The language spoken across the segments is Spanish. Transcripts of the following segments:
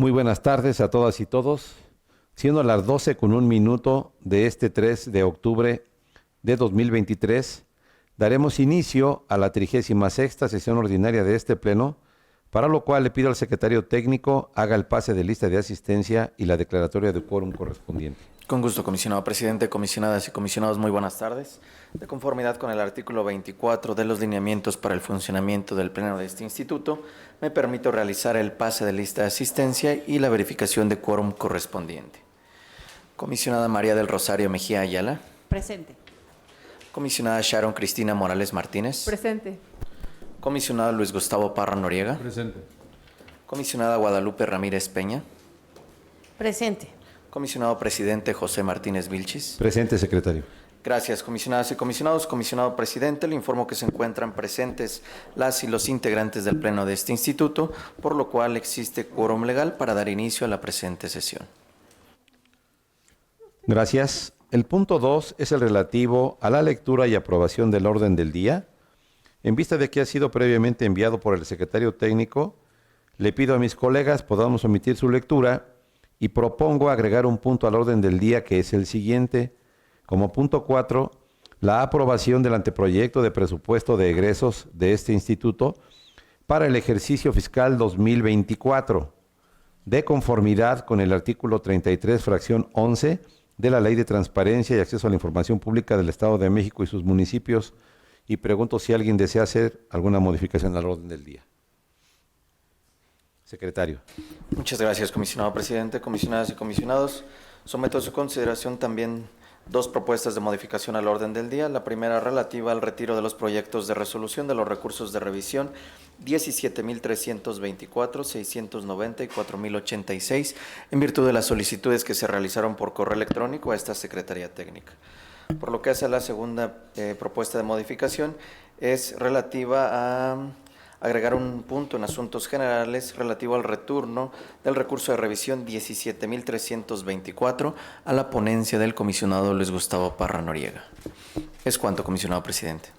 Muy buenas tardes a todas y todos. Siendo las 12:01 de este 3 de octubre de 2023, daremos inicio a la 36ª sesión ordinaria de este Pleno, para lo cual le pido al secretario técnico haga el pase de lista de asistencia y la declaratoria de quórum correspondiente. Con gusto, comisionado presidente, comisionadas y comisionados, muy buenas tardes. De conformidad con el artículo 24 de los lineamientos para el funcionamiento del Pleno de este instituto, me permito realizar el pase de lista de asistencia y la verificación de quórum correspondiente. Comisionada María del Rosario Mejía Ayala. Presente. Comisionada Sharon Cristina Morales Martínez. Presente. Comisionado Luis Gustavo Parra Noriega. Presente. Comisionada Guadalupe Ramírez Peña. Presente. Comisionado presidente José Martínez Vilchis. Presente, secretario. Gracias, comisionadas y comisionados. Comisionado presidente, le informo que se encuentran presentes las y los integrantes del Pleno de este instituto, por lo cual existe quórum legal para dar inicio a la presente sesión. Gracias. El punto 2 es el relativo a la lectura y aprobación del orden del día. En vista de que ha sido previamente enviado por el secretario técnico, le pido a mis colegas podamos omitir su lectura y propongo agregar un punto al orden del día que es el siguiente. Como punto 4, la aprobación del anteproyecto de presupuesto de egresos de este instituto para el ejercicio fiscal 2024, de conformidad con el artículo 33, fracción 11 de la Ley de Transparencia y Acceso a la Información Pública del Estado de México y sus municipios, y pregunto si alguien desea hacer alguna modificación al orden del día. Secretario. Muchas gracias, comisionado presidente, comisionadas y comisionados. Someto a su consideración también dos propuestas de modificación al orden del día. La primera relativa al retiro de los proyectos de resolución de los recursos de revisión 17.324, 690 y 4.086, en virtud de las solicitudes que se realizaron por correo electrónico a esta Secretaría Técnica. Por lo que hace la segunda propuesta de modificación es relativa a agregar un punto en asuntos generales relativo al retorno del recurso de revisión 17.324 a la ponencia del comisionado Luis Gustavo Parra Noriega. Es cuanto, comisionado presidente.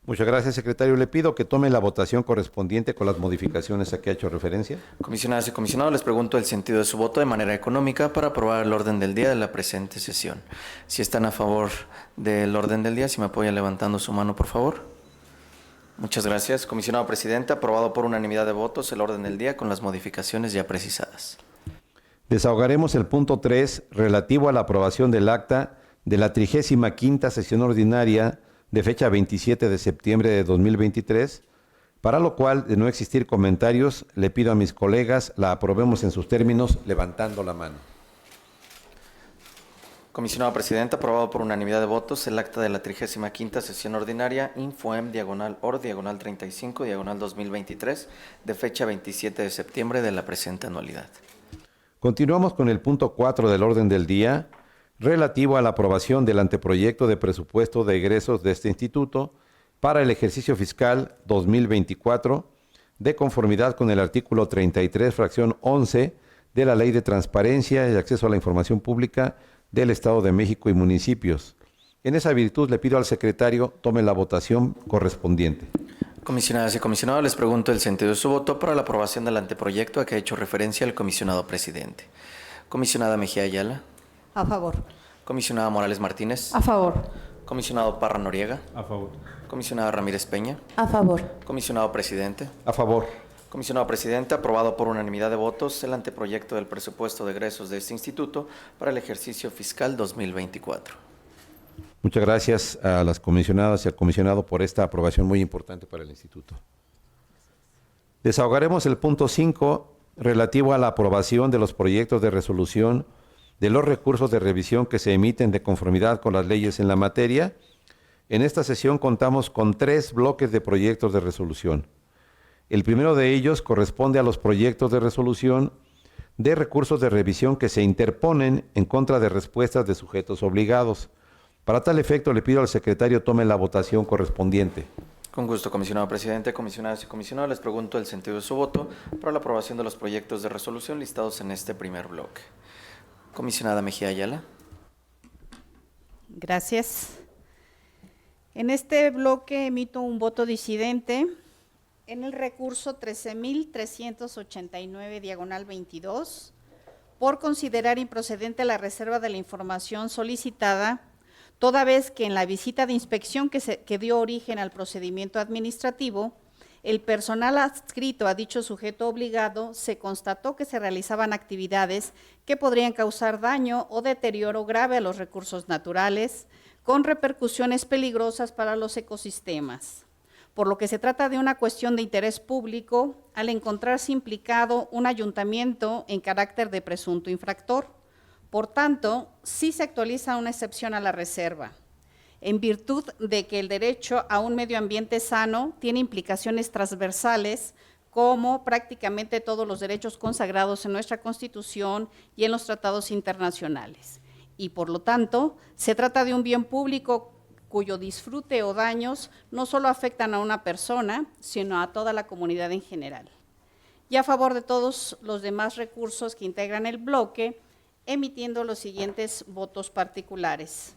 Muchas gracias, secretario. Le pido que tome la votación correspondiente con las modificaciones a que ha hecho referencia. Comisionadas y comisionados, les pregunto el sentido de su voto de manera económica para aprobar el orden del día de la presente sesión. Si están a favor del orden del día, si me apoyan levantando su mano, por favor. Muchas gracias. Comisionado presidente, aprobado por unanimidad de votos el orden del día con las modificaciones ya precisadas. Desahogaremos el punto 3 relativo a la aprobación del acta de la 35ª sesión ordinaria de fecha 27 de septiembre de 2023, para lo cual, de no existir comentarios, le pido a mis colegas la aprobemos en sus términos levantando la mano. Comisionado presidente, aprobado por unanimidad de votos el acta de la 35ª sesión ordinaria Infoem /OR /35 /2023 de fecha 27 de septiembre de la presente anualidad. Continuamos con el punto 4 del orden del día, relativo a la aprobación del anteproyecto de presupuesto de egresos de este instituto para el ejercicio fiscal 2024, de conformidad con el artículo 33, fracción 11 de la Ley de Transparencia y Acceso a la Información Pública del Estado de México y municipios. En esa virtud le pido al secretario tome la votación correspondiente. Comisionadas y comisionados, les pregunto el sentido de su voto para la aprobación del anteproyecto a que ha hecho referencia el comisionado presidente. Comisionada Mejía Ayala. A favor. Comisionada Morales Martínez. A favor. Comisionado Parra Noriega. A favor. Comisionada Ramírez Peña. A favor. Comisionado presidente. A favor. Comisionado presidente, aprobado por unanimidad de votos el anteproyecto del presupuesto de egresos de este instituto para el ejercicio fiscal 2024. Muchas gracias a las comisionadas y al comisionado por esta aprobación muy importante para el instituto. Desahogaremos el punto 5 relativo a la aprobación de los proyectos de resolución de los recursos de revisión que se emiten de conformidad con las leyes en la materia. En esta sesión contamos con 3 bloques de proyectos de resolución. El primero de ellos corresponde a los proyectos de resolución de recursos de revisión que se interponen en contra de respuestas de sujetos obligados. Para tal efecto, le pido al secretario tome la votación correspondiente. Con gusto, comisionado presidente, comisionadas y comisionados, les pregunto el sentido de su voto para la aprobación de los proyectos de resolución listados en este primer bloque. Comisionada Mejía Ayala. Gracias. En este bloque emito un voto disidente En el recurso 13.389, diagonal 22, por considerar improcedente la reserva de la información solicitada, toda vez que en la visita de inspección que dio origen al procedimiento administrativo, el personal adscrito a dicho sujeto obligado se constató que se realizaban actividades que podrían causar daño o deterioro grave a los recursos naturales, con repercusiones peligrosas para los ecosistemas, por lo que se trata de una cuestión de interés público al encontrarse implicado un ayuntamiento en carácter de presunto infractor. Por tanto, sí se actualiza una excepción a la reserva, en virtud de que el derecho a un medio ambiente sano tiene implicaciones transversales, como prácticamente todos los derechos consagrados en nuestra Constitución y en los tratados internacionales. Y por lo tanto, se trata de un bien público cuyo disfrute o daños no solo afectan a una persona, sino a toda la comunidad en general. Y a favor de todos los demás recursos que integran el bloque, emitiendo los siguientes votos particulares.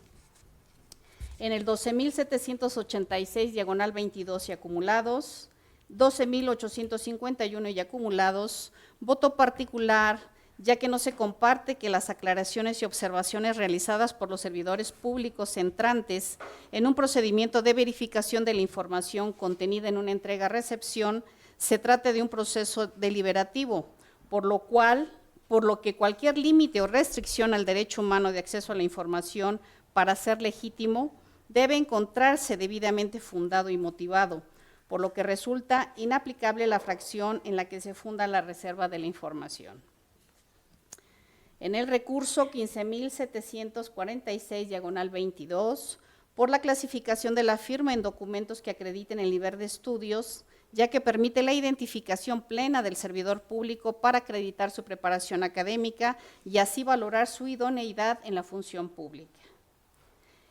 En el 12.786, diagonal 22 y acumulados, 12.851 y acumulados, voto particular, ya que no se comparte que las aclaraciones y observaciones realizadas por los servidores públicos entrantes en un procedimiento de verificación de la información contenida en una entrega-recepción se trate de un proceso deliberativo, por lo que cualquier límite o restricción al derecho humano de acceso a la información para ser legítimo debe encontrarse debidamente fundado y motivado, por lo que resulta inaplicable la fracción en la que se funda la reserva de la información. En el recurso 15.746, diagonal 22, por la clasificación de la firma en documentos que acrediten el nivel de estudios, ya que permite la identificación plena del servidor público para acreditar su preparación académica y así valorar su idoneidad en la función pública.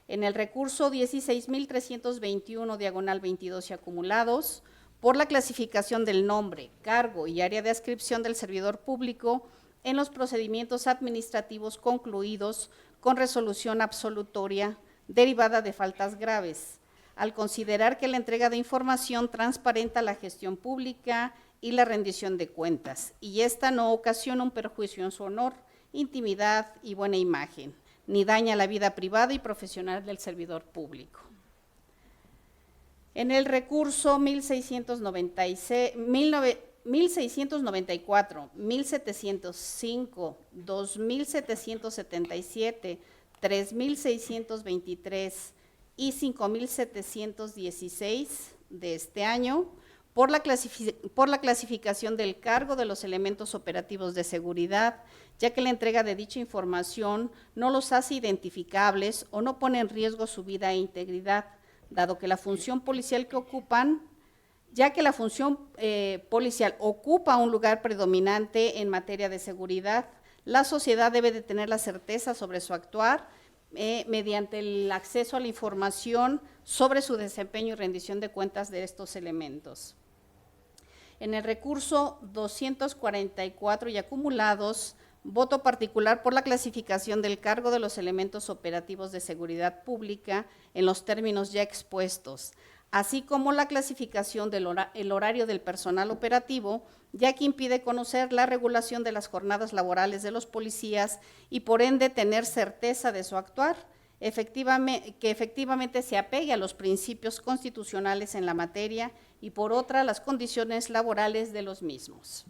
En el recurso 16.321, diagonal 22 y acumulados, por la clasificación del nombre, cargo y área de adscripción del servidor público en los procedimientos administrativos concluidos con resolución absolutoria derivada de faltas graves, al considerar que la entrega de información transparenta la gestión pública y la rendición de cuentas, y esta no ocasiona un perjuicio en su honor, intimidad y buena imagen, ni daña la vida privada y profesional del servidor público. En el recurso 1694, 1705, 2777, 3623 y 5716 de este año, por la clasificación del cargo de los elementos operativos de seguridad, ya que la entrega de dicha información no los hace identificables o no pone en riesgo su vida e integridad, dado que la función policial que ocupan, ya que la función policial ocupa un lugar predominante en materia de seguridad, la sociedad debe de tener la certeza sobre su actuar mediante el acceso a la información sobre su desempeño y rendición de cuentas de estos elementos. En el recurso 244 y acumulados, voto particular por la clasificación del cargo de los elementos operativos de seguridad pública en los términos ya expuestos, así como la clasificación del horario del personal operativo, ya que impide conocer la regulación de las jornadas laborales de los policías y por ende tener certeza de su actuar, que efectivamente se apegue a los principios constitucionales en la materia y por otra las condiciones laborales de los mismos.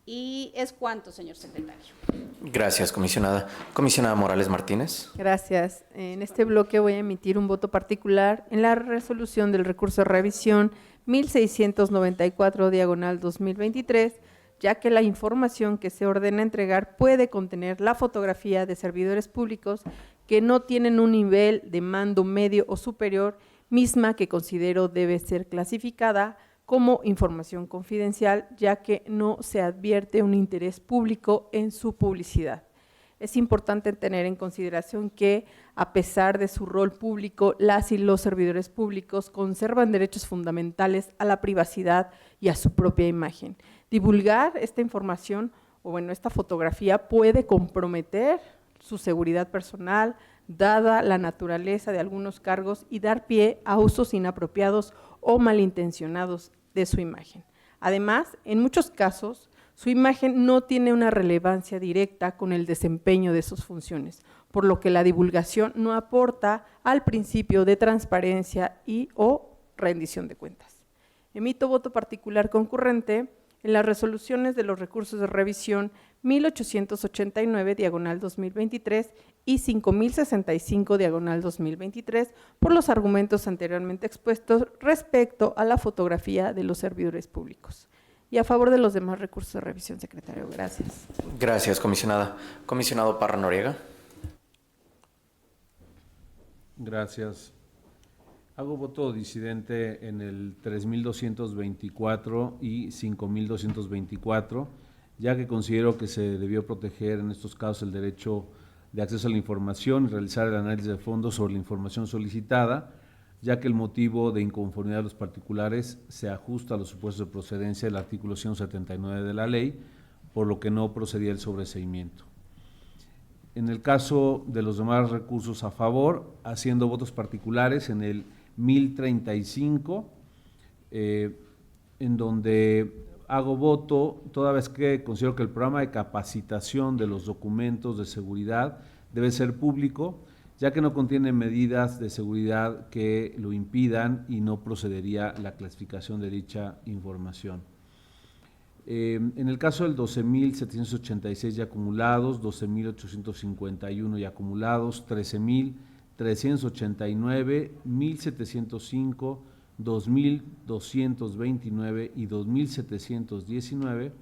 Y es cuanto, señor secretario. Gracias, comisionada. Comisionada Morales Martínez. Gracias. En este bloque voy a emitir un voto particular en la resolución del recurso de revisión 1694, diagonal 2023, ya que la información que se ordena entregar puede contener la fotografía de servidores públicos que no tienen un nivel de mando medio o superior, misma que considero debe ser clasificada como información confidencial, ya que no se advierte un interés público en su publicidad. Es importante tener en consideración que, a pesar de su rol público, las y los servidores públicos conservan derechos fundamentales a la privacidad y a su propia imagen. Divulgar esta información, o bueno, esta fotografía puede comprometer su seguridad personal, dada la naturaleza de algunos cargos y dar pie a usos inapropiados o malintencionados de su imagen. Además, en muchos casos, su imagen no tiene una relevancia directa con el desempeño de sus funciones, por lo que la divulgación no aporta al principio de transparencia y o rendición de cuentas. Emito voto particular concurrente en las resoluciones de los recursos de revisión 1889, diagonal 2023 y 5065, diagonal 2023, por los argumentos anteriormente expuestos respecto a la fotografía de los servidores públicos. Y a favor de los demás recursos de revisión, secretario. Gracias. Gracias, comisionada. Comisionado Parra Noriega. Gracias. Hago voto disidente en el 3224 y 5224, ya que considero que se debió proteger en estos casos el derecho de acceso a la información y realizar el análisis de fondo sobre la información solicitada, ya que el motivo de inconformidad de los particulares se ajusta a los supuestos de procedencia del artículo 179 de la ley, por lo que no procedía el sobreseimiento. En el caso de los demás recursos a favor, haciendo votos particulares en el 1035, en donde hago voto toda vez que considero que el programa de capacitación de los documentos de seguridad debe ser público, ya que no contiene medidas de seguridad que lo impidan y no procedería la clasificación de dicha información. En el caso del 12.786 y acumulados, 12.851 y acumulados, 13.389, 1.705, 2.229 y 2.719,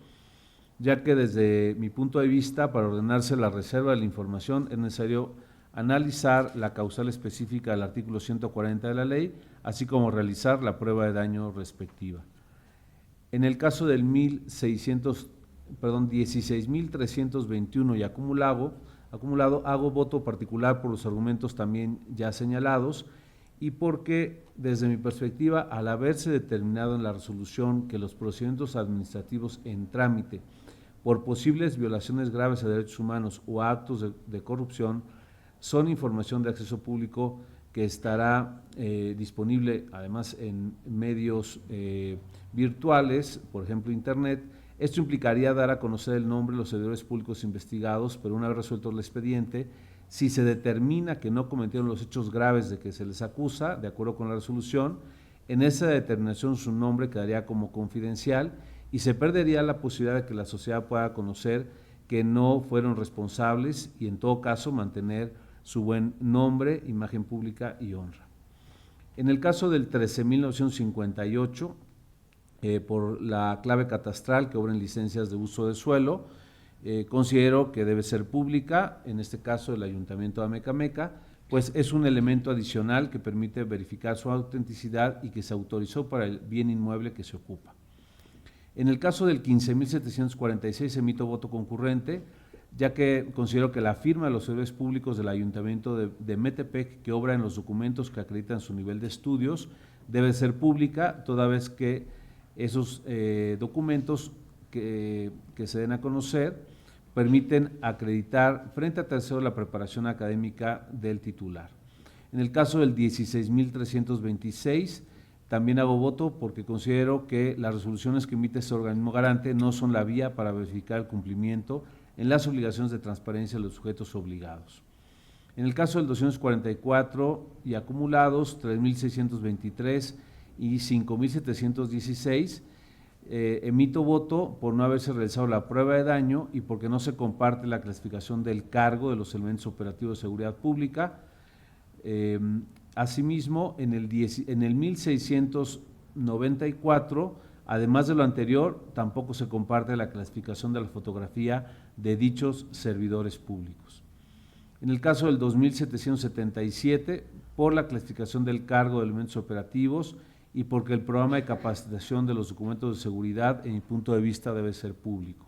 ya que desde mi punto de vista, para ordenarse la reserva de la información, es necesario analizar la causal específica del artículo 140 de la ley, así como realizar la prueba de daño respectiva. En el caso del 16.321 y acumulado, hago voto particular por los argumentos también ya señalados y porque, desde mi perspectiva, al haberse determinado en la resolución que los procedimientos administrativos en trámite por posibles violaciones graves a derechos humanos o actos de corrupción son información de acceso público que estará disponible además en medios virtuales, por ejemplo Internet. Esto implicaría dar a conocer el nombre de los servidores públicos investigados, pero una vez resuelto el expediente, si se determina que no cometieron los hechos graves de que se les acusa, de acuerdo con la resolución, en esa determinación su nombre quedaría como confidencial y se perdería la posibilidad de que la sociedad pueda conocer que no fueron responsables y en todo caso mantener su buen nombre, imagen pública y honra. En el caso del 13.958, por la clave catastral que obra en licencias de uso de suelo, considero que debe ser pública, en este caso el Ayuntamiento de Amecameca, pues es un elemento adicional que permite verificar su autenticidad y que se autorizó para el bien inmueble que se ocupa. En el caso del 15.746 emito voto concurrente, ya que considero que la firma de los servidores públicos del Ayuntamiento de Metepec, que obra en los documentos que acreditan su nivel de estudios, debe ser pública, toda vez que esos documentos que se den a conocer permiten acreditar frente a terceros la preparación académica del titular. En el caso del 16.326, también hago voto porque considero que las resoluciones que emite este organismo garante no son la vía para verificar el cumplimiento en las obligaciones de transparencia de los sujetos obligados. En el caso del 244 y acumulados, 3.623 y 5.716, emito voto por no haberse realizado la prueba de daño y porque no se comparte la clasificación del cargo de los elementos operativos de seguridad pública. Asimismo, en el 1694, además de lo anterior, tampoco se comparte la clasificación de la fotografía de dichos servidores públicos. En el caso del 2777, por la clasificación del cargo de elementos operativos y porque el programa de capacitación de los documentos de seguridad, en mi punto de vista, debe ser público.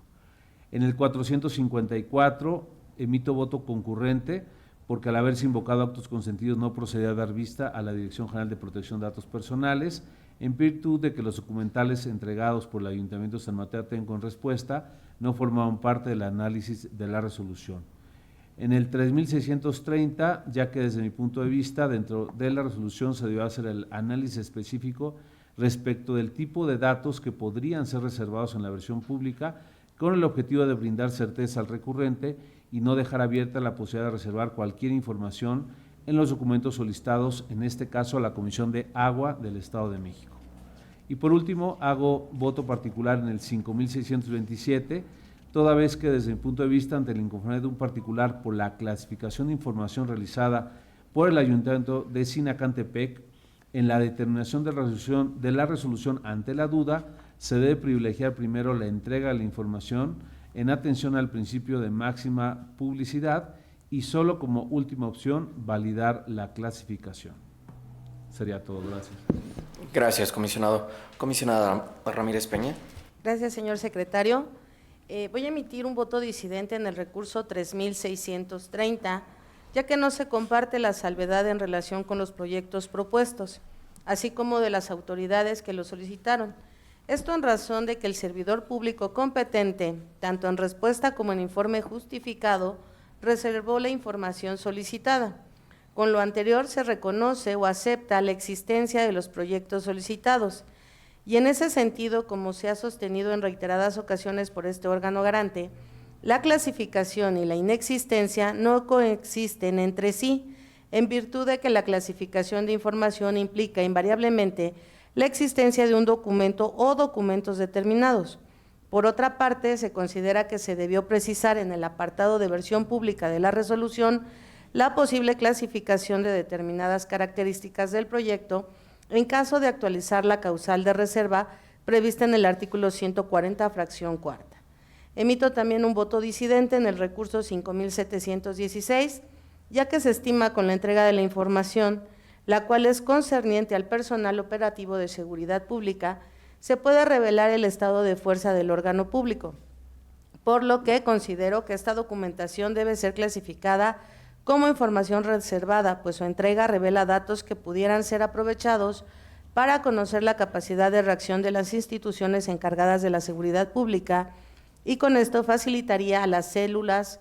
En el 454, emito voto concurrente porque al haberse invocado actos consentidos no procedía a dar vista a la Dirección General de Protección de Datos Personales, en virtud de que los documentales entregados por el Ayuntamiento de San Mateo Atenco en respuesta no formaban parte del análisis de la resolución. En el 3630, ya que desde mi punto de vista, dentro de la resolución se debió hacer el análisis específico respecto del tipo de datos que podrían ser reservados en la versión pública, con el objetivo de brindar certeza al recurrente y no dejar abierta la posibilidad de reservar cualquier información en los documentos solicitados, en este caso a la Comisión de Agua del Estado de México. Y por último, hago voto particular en el 5627, toda vez que desde mi punto de vista, ante la inconformidad de un particular por la clasificación de información realizada por el Ayuntamiento de Sinacantepec, en la determinación de la resolución ante la duda, se debe privilegiar primero la entrega de la información en atención al principio de máxima publicidad y solo como última opción validar la clasificación. Sería todo, gracias. Gracias, comisionado. Comisionada Ramírez Peña. Gracias, señor secretario. Voy a emitir un voto disidente en el recurso 3630, ya que no se comparte la salvedad en relación con los proyectos propuestos, así como de las autoridades que lo solicitaron. Esto en razón de que el servidor público competente, tanto en respuesta como en informe justificado, reservó la información solicitada. Con lo anterior se reconoce o acepta la existencia de los proyectos solicitados, y en ese sentido, como se ha sostenido en reiteradas ocasiones por este órgano garante, la clasificación y la inexistencia no coexisten entre sí, en virtud de que la clasificación de información implica invariablemente la existencia de un documento o documentos determinados. Por otra parte, se considera que se debió precisar en el apartado de versión pública de la resolución la posible clasificación de determinadas características del proyecto en caso de actualizar la causal de reserva prevista en el artículo 140, fracción cuarta. Emito también un voto disidente en el recurso 5716, ya que se estima con la entrega de la información, la cual es concerniente al personal operativo de seguridad pública, se puede revelar el estado de fuerza del órgano público, por lo que considero que esta documentación debe ser clasificada como información reservada, pues su entrega revela datos que pudieran ser aprovechados para conocer la capacidad de reacción de las instituciones encargadas de la seguridad pública, y con esto facilitaría a las cédulas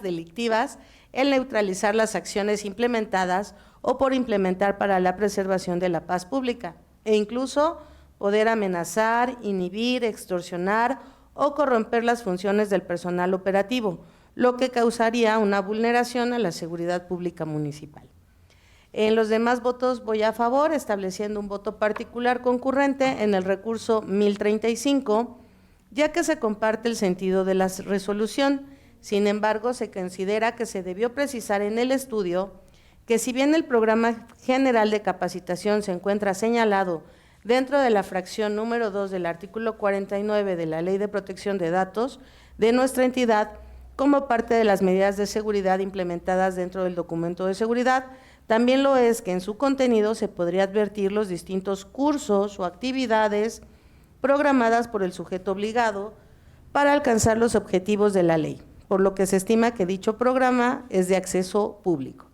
delictivas el neutralizar las acciones implementadas o por implementar para la preservación de la paz pública, e incluso poder amenazar, inhibir, extorsionar o corromper las funciones del personal operativo, lo que causaría una vulneración a la seguridad pública municipal. En los demás votos voy a favor, estableciendo un voto particular concurrente en el recurso 1035, ya que se comparte el sentido de la resolución. Sin embargo, se considera que se debió precisar en el estudio que si bien el programa general de capacitación se encuentra señalado dentro de la fracción número 2 del artículo 49 de la Ley de Protección de Datos de nuestra entidad, como parte de las medidas de seguridad implementadas dentro del documento de seguridad, también lo es que en su contenido se podría advertir los distintos cursos o actividades programadas por el sujeto obligado para alcanzar los objetivos de la ley, por lo que se estima que dicho programa es de acceso público.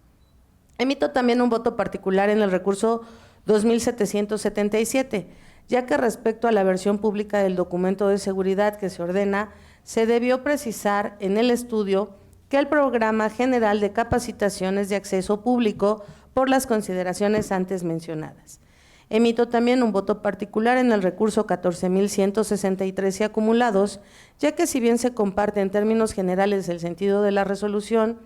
Emito también un voto particular en el recurso 2777, ya que respecto a la versión pública del documento de seguridad que se ordena, se debió precisar en el estudio que el Programa General de Capacitación es de acceso público por las consideraciones antes mencionadas. Emito también un voto particular en el recurso 14.163 y acumulados, ya que si bien se comparte en términos generales el sentido de la resolución,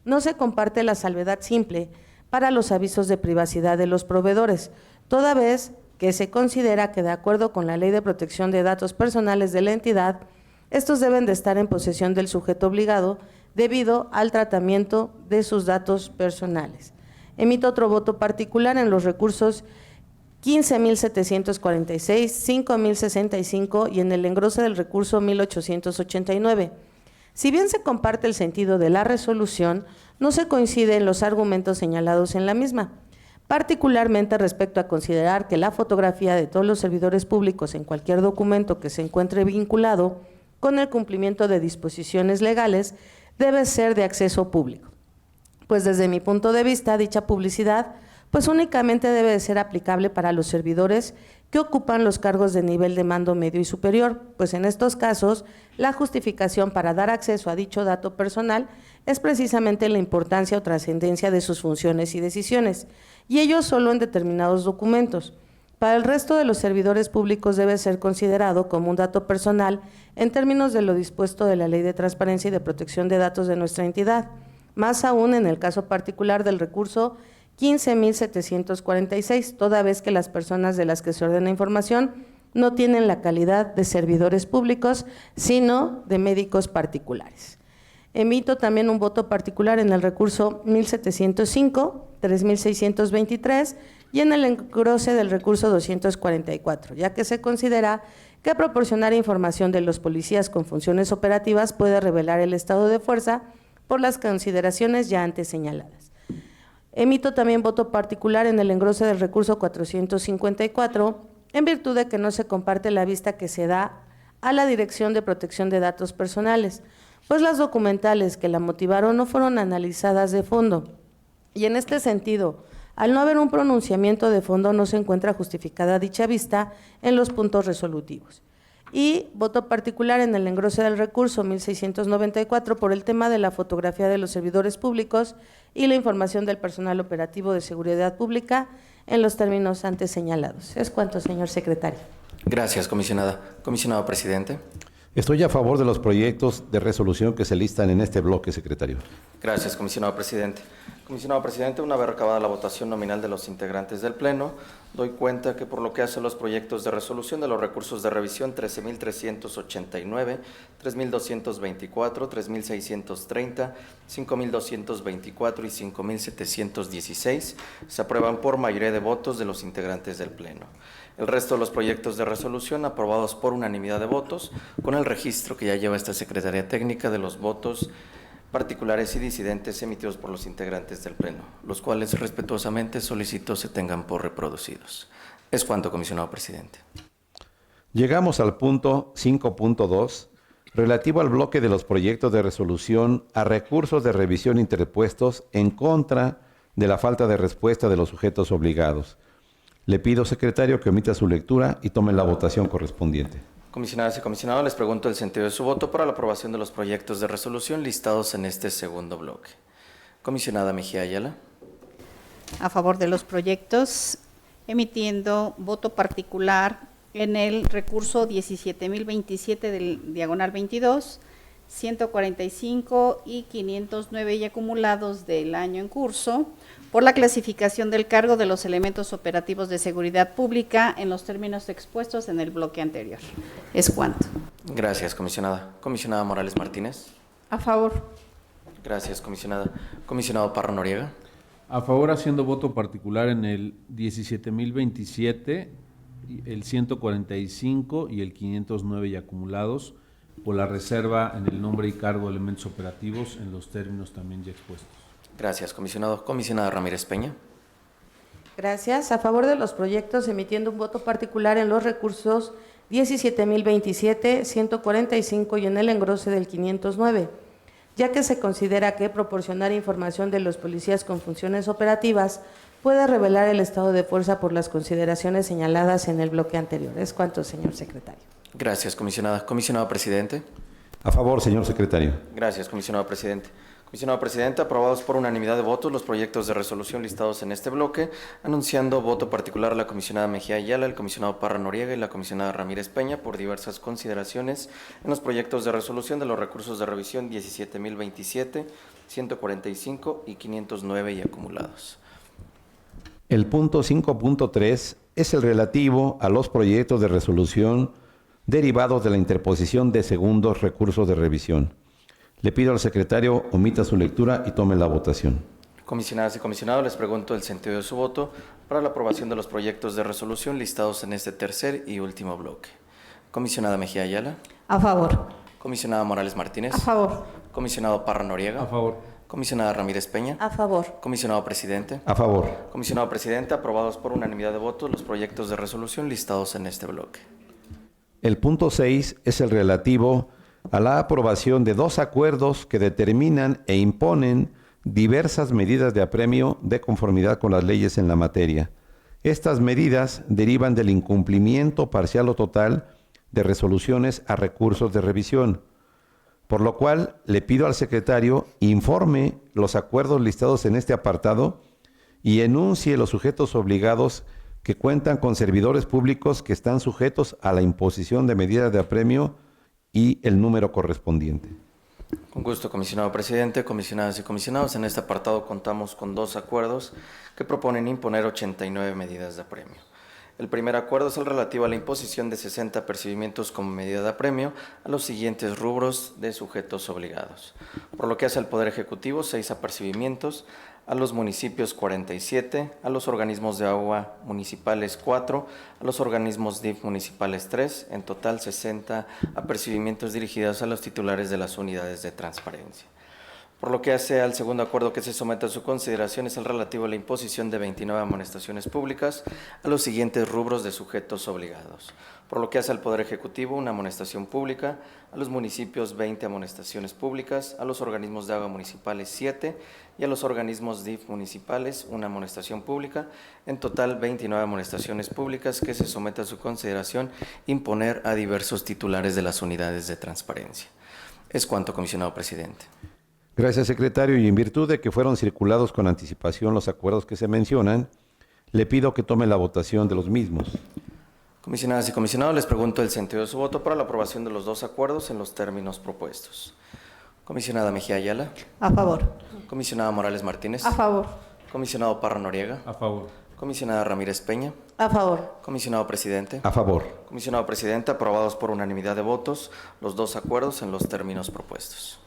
no se comparte la salvedad simple para los avisos de privacidad de los proveedores, toda vez que se considera que de acuerdo con la Ley de Protección de Datos Personales de la entidad, estos deben de estar en posesión del sujeto obligado debido al tratamiento de sus datos personales. Emito otro voto particular en los recursos 15.746, 5.065 y en el engrose del recurso 1.889. Si bien se comparte el sentido de la resolución, no se coincide en los argumentos señalados en la misma, particularmente respecto a considerar que la fotografía de todos los servidores públicos en cualquier documento que se encuentre vinculado con el cumplimiento de disposiciones legales debe ser de acceso público, pues desde mi punto de vista dicha publicidad pues únicamente debe de ser aplicable para los servidores que ocupan los cargos de nivel de mando medio y superior, pues en estos casos la justificación para dar acceso a dicho dato personal es precisamente la importancia o trascendencia de sus funciones y decisiones, y ello solo en determinados documentos. Para el resto de los servidores públicos debe ser considerado como un dato personal en términos de lo dispuesto de la Ley de Transparencia y de Protección de Datos de nuestra entidad, más aún en el caso particular del recurso 15.746, toda vez que las personas de las que se ordena información no tienen la calidad de servidores públicos, sino de médicos particulares. Emito también un voto particular en el recurso 1.705, 3.623 y en el engrose del recurso 244, ya que se considera que proporcionar información de los policías con funciones operativas puede revelar el estado de fuerza por las consideraciones ya antes señaladas. Emito también voto particular en el engrose del recurso 454, en virtud de que no se comparte la vista que se da a la Dirección de Protección de Datos Personales, pues las documentales que la motivaron no fueron analizadas de fondo. Y en este sentido, al no haber un pronunciamiento de fondo, no se encuentra justificada dicha vista en los puntos resolutivos. Y voto particular en el engrose del recurso 1694 por el tema de la fotografía de los servidores públicos y la información del personal operativo de seguridad pública en los términos antes señalados. Es cuanto, señor secretario. Gracias, comisionada. Comisionado presidente. Estoy a favor de los proyectos de resolución que se listan en este bloque, secretario. Gracias, comisionado presidente. Comisionado presidente, una vez recabada la votación nominal de los integrantes del Pleno, doy cuenta que por lo que hace a los proyectos de resolución de los recursos de revisión 13.389, 3.224, 3.630, 5.224 y 5.716 se aprueban por mayoría de votos de los integrantes del Pleno. El resto de los proyectos de resolución aprobados por unanimidad de votos, con el registro que ya lleva esta Secretaría Técnica de los votos particulares y disidentes emitidos por los integrantes del Pleno, los cuales respetuosamente solicito se tengan por reproducidos. Es cuanto, comisionado presidente. Llegamos al punto 5.2, relativo al bloque de los proyectos de resolución a recursos de revisión interpuestos en contra de la falta de respuesta de los sujetos obligados. Le pido, secretario, que omita su lectura y tome la votación correspondiente. Comisionadas y comisionados, les pregunto el sentido de su voto para la aprobación de los proyectos de resolución listados en este segundo bloque. Comisionada Mejía Ayala. A favor de los proyectos, emitiendo voto particular en el recurso 17.027 del diagonal 22, 145 y 509 y acumulados del año en curso, por la clasificación del cargo de los elementos operativos de seguridad pública en los términos expuestos en el bloque anterior. Es cuanto. Gracias, comisionada. Comisionada Morales Martínez. A favor. Gracias, comisionada. Comisionado Parra Noriega. A favor, haciendo voto particular en el 17.027, el 145 y el 509 y acumulados, por la reserva en el nombre y cargo de elementos operativos en los términos también ya expuestos. Gracias, comisionado. Comisionada Ramírez Peña. Gracias. A favor de los proyectos, emitiendo un voto particular en los recursos 17.027, 145 y en el engrose del 509, ya que se considera que proporcionar información de los policías con funciones operativas puede revelar el estado de fuerza por las consideraciones señaladas en el bloque anterior. Es cuanto, señor secretario. Gracias, comisionada. Comisionado presidente. A favor, señor secretario. Gracias, comisionado presidente. Comisionado presidente, aprobados por unanimidad de votos los proyectos de resolución listados en este bloque, anunciando voto particular a la comisionada Mejía Ayala, el comisionado Parra Noriega y la comisionada Ramírez Peña por diversas consideraciones en los proyectos de resolución de los recursos de revisión 17.027, 145 y 509 y acumulados. El punto 5.3 es el relativo a los proyectos de resolución derivados de la interposición de segundos recursos de revisión. Le pido al secretario omita su lectura y tome la votación. Comisionadas y comisionados, les pregunto el sentido de su voto para la aprobación de los proyectos de resolución listados en este tercer y último bloque. Comisionada Mejía Ayala. A favor. Comisionada Morales Martínez. A favor. Comisionado Parra Noriega. A favor. Comisionada Ramírez Peña. A favor. Comisionado presidente. A favor. Comisionado presidente, aprobados por unanimidad de votos los proyectos de resolución listados en este bloque. El punto 6 es el relativo a la aprobación de dos acuerdos que determinan e imponen diversas medidas de apremio de conformidad con las leyes en la materia. Estas medidas derivan del incumplimiento parcial o total de resoluciones a recursos de revisión, por lo cual le pido al secretario informe los acuerdos listados en este apartado y enuncie los sujetos obligados que cuentan con servidores públicos que están sujetos a la imposición de medidas de apremio y el número correspondiente. Con gusto, comisionado presidente, comisionadas y comisionados. En este apartado contamos con 2 acuerdos que proponen imponer 89 medidas de apremio. El primer acuerdo es el relativo a la imposición de 60 apercibimientos como medida de apremio a los siguientes rubros de sujetos obligados. Por lo que hace al Poder Ejecutivo, 6 apercibimientos, a los municipios 47, a los organismos de agua municipales 4, a los organismos DIF municipales 3, en total 60 apercibimientos dirigidos a los titulares de las unidades de transparencia. Por lo que hace al segundo acuerdo que se somete a su consideración es el relativo a la imposición de 29 amonestaciones públicas a los siguientes rubros de sujetos obligados. Por lo que hace al Poder Ejecutivo una amonestación pública, a los municipios 20 amonestaciones públicas, a los organismos de agua municipales 7 y a los organismos DIF municipales una amonestación pública, en total 29 amonestaciones públicas que se somete a su consideración imponer a diversos titulares de las unidades de transparencia. Es cuanto, comisionado presidente. Gracias, secretario, y en virtud de que fueron circulados con anticipación los acuerdos que se mencionan, le pido que tome la votación de los mismos. Comisionadas y comisionados, les pregunto el sentido de su voto para la aprobación de los 2 acuerdos en los términos propuestos. Comisionada Mejía Ayala. A favor. Comisionada Morales Martínez. A favor. Comisionado Parra Noriega. A favor. Comisionada Ramírez Peña. A favor. Comisionado presidente. A favor. Comisionado presidente, aprobados por unanimidad de votos los 2 acuerdos en los términos propuestos.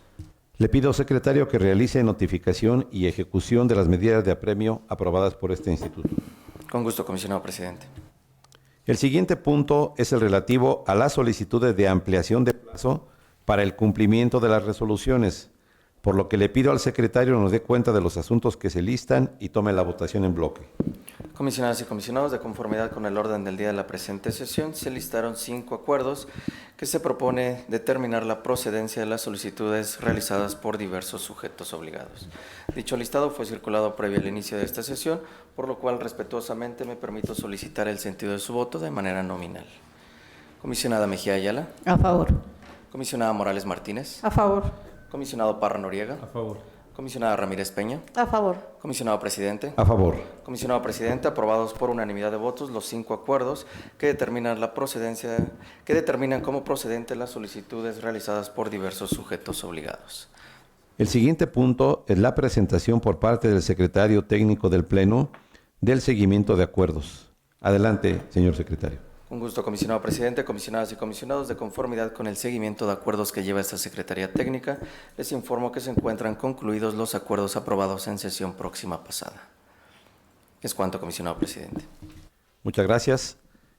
Le pido, secretario, que realice notificación y ejecución de las medidas de apremio aprobadas por este instituto. Con gusto, comisionado presidente. El siguiente punto es el relativo a las solicitudes de ampliación de plazo para el cumplimiento de las resoluciones, por lo que le pido al secretario nos dé cuenta de los asuntos que se listan y tome la votación en bloque. Comisionadas y comisionados, de conformidad con el orden del día de la presente sesión, se listaron 5 acuerdos que se propone determinar la procedencia de las solicitudes realizadas por diversos sujetos obligados. Dicho listado fue circulado previo al inicio de esta sesión, por lo cual respetuosamente me permito solicitar el sentido de su voto de manera nominal. Comisionada Mejía Ayala. A favor. Comisionada Morales Martínez. A favor. Comisionado Parra Noriega. A favor. Comisionada Ramírez Peña. A favor. Comisionado presidente. A favor. Comisionado presidente, aprobados por unanimidad de votos los 5 acuerdos que determinan como procedentes las solicitudes realizadas por diversos sujetos obligados. El siguiente punto es la presentación por parte del secretario técnico del Pleno del seguimiento de acuerdos. Adelante, señor secretario. Un gusto, comisionado presidente, comisionadas y comisionados, de conformidad con el seguimiento de acuerdos que lleva esta Secretaría Técnica, les informo que se encuentran concluidos los acuerdos aprobados en sesión próxima pasada. Es cuanto, comisionado presidente. Muchas gracias.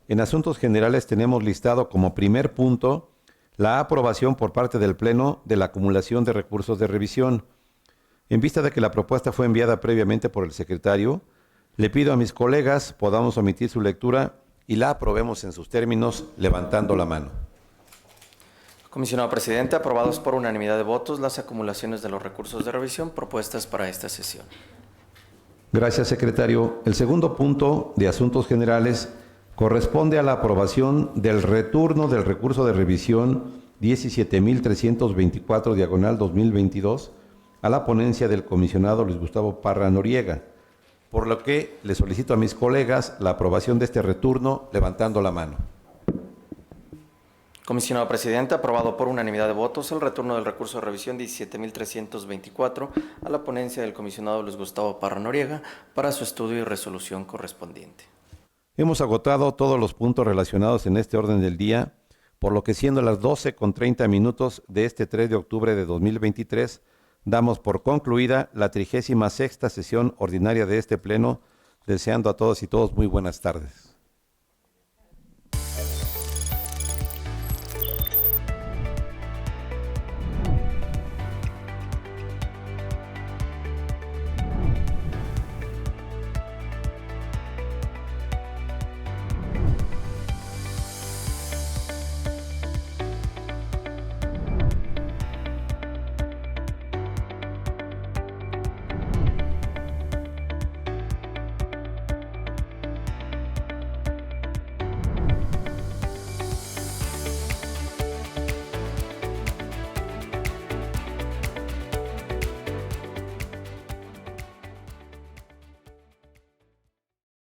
En asuntos generales tenemos listado como primer punto la aprobación por parte del Pleno de la acumulación de recursos de revisión. En vista de que la propuesta fue enviada previamente por el secretario, le pido a mis colegas podamos omitir su lectura y la aprobemos en sus términos levantando la mano. Comisionado presidente, aprobados por unanimidad de votos las acumulaciones de los recursos de revisión propuestas para esta sesión. Gracias, secretario. El segundo punto de asuntos generales corresponde a la aprobación del retorno del recurso de revisión 17.324/2022 a la ponencia del comisionado Luis Gustavo Parra Noriega, por lo que le solicito a mis colegas la aprobación de este retorno levantando la mano. Comisionado presidente, aprobado por unanimidad de votos el retorno del recurso de revisión 17.324 a la ponencia del comisionado Luis Gustavo Parra Noriega para su estudio y resolución correspondiente. Hemos agotado todos los puntos relacionados en este orden del día, por lo que siendo las 12:30 de este 3 de octubre de 2023, damos por concluida la 36ª sesión ordinaria de este Pleno, deseando a todos y todos muy buenas tardes.